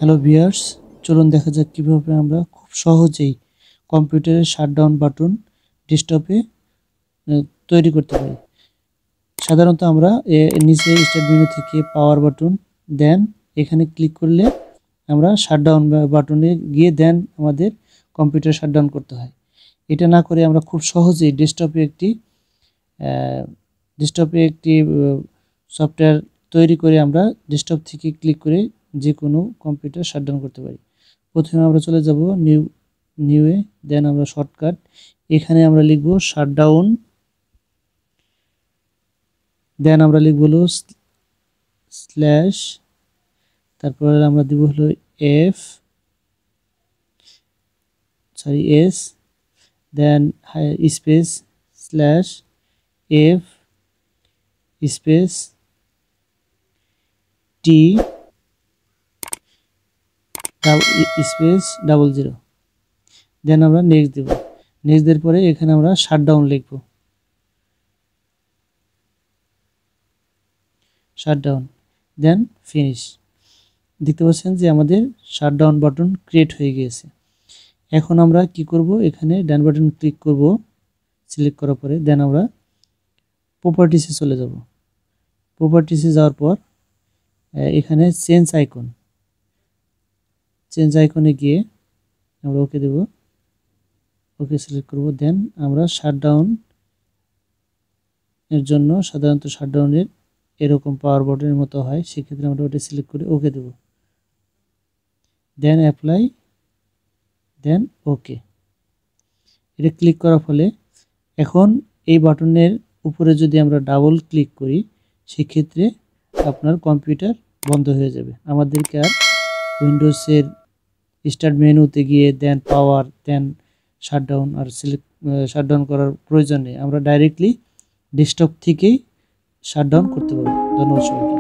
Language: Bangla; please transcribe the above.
হ্যালো ভিউয়ার্স, চলুন দেখা যাক কিভাবে আমরা খুব সহজেই কম্পিউটারের শাটডাউন বাটন ডেস্কটপে তৈরি করতে পারি। সাধারণত আমরা নিচে স্টার্ট মেনু থেকে পাওয়ার বাটন দেন এখানে ক্লিক করলে আমরা শাটডাউন বাটনে গিয়ে দেন আমাদের কম্পিউটার শাটডাউন করতে হয়। এটা না করে আমরা খুব সহজেই ডেস্কটপে একটি সফটওয়্যার তৈরি করে আমরা ডেস্কটপ থেকে ক্লিক করে যে কোনো কম্পিউটার শাটডাউন করতে পারি। প্রথমে আমরা চলে যাব নিউয়ে, দেন আমরা শর্টকাট এখানে আমরা লিখব শাটডাউন, দেন আমরা লিখব হলো স্ল্যাশ, তারপরে আমরা দিব হলো এস, দেন স্পেস স্ল্যাশ এফ স্পেস টি স্পেস 00, দেন আমরা নেক্সট দেব। নেক্সট দেওয়ার পরে এখানে আমরা শাটডাউন লিখব, শাটডাউন, দেন ফিনিশ। দেখতে পাচ্ছেন যে আমাদের শাটডাউন বাটন ক্রিয়েট হয়ে গিয়েছে। এখন আমরা কি করব, এখানে ডান বাটন ক্লিক করব, সিলেক্ট করার পরে দেন আমরা প্রপার্টিসে চলে যাব। প্রপার্টিসে যাওয়ার পর এখানে চেঞ্জ আইকনে গিয়ে আমরা ওকে দেব, ওকে সিলেক্ট করব। দেন আমরা শাটডাউন এর জন্য সাধারণত শাটডাউনের এরকম পাওয়ার বাটনের মতো হয়, সেক্ষেত্রে আমরা ওটা সিলেক্ট করে ওকে দেব, দেন অ্যাপ্লাই, দেন ওকে। এটা ক্লিক করার ফলে এখন এই বাটনের উপরে যদি আমরা ডাবল ক্লিক করি সেক্ষেত্রে আপনার কম্পিউটার বন্ধ হয়ে যাবে। আমাদেরকে আর উইন্ডোজের স্টার্ট মেনুতে গিয়ে দেন পাওয়ার দেন শাটডাউন আর শাটডাউন করার প্রয়োজন নেই। আমরা ডাইরেক্টলি ডেস্কটপ থেকেই শাটডাউন করতে পারবো। ধন্যবাদ সবাইকে।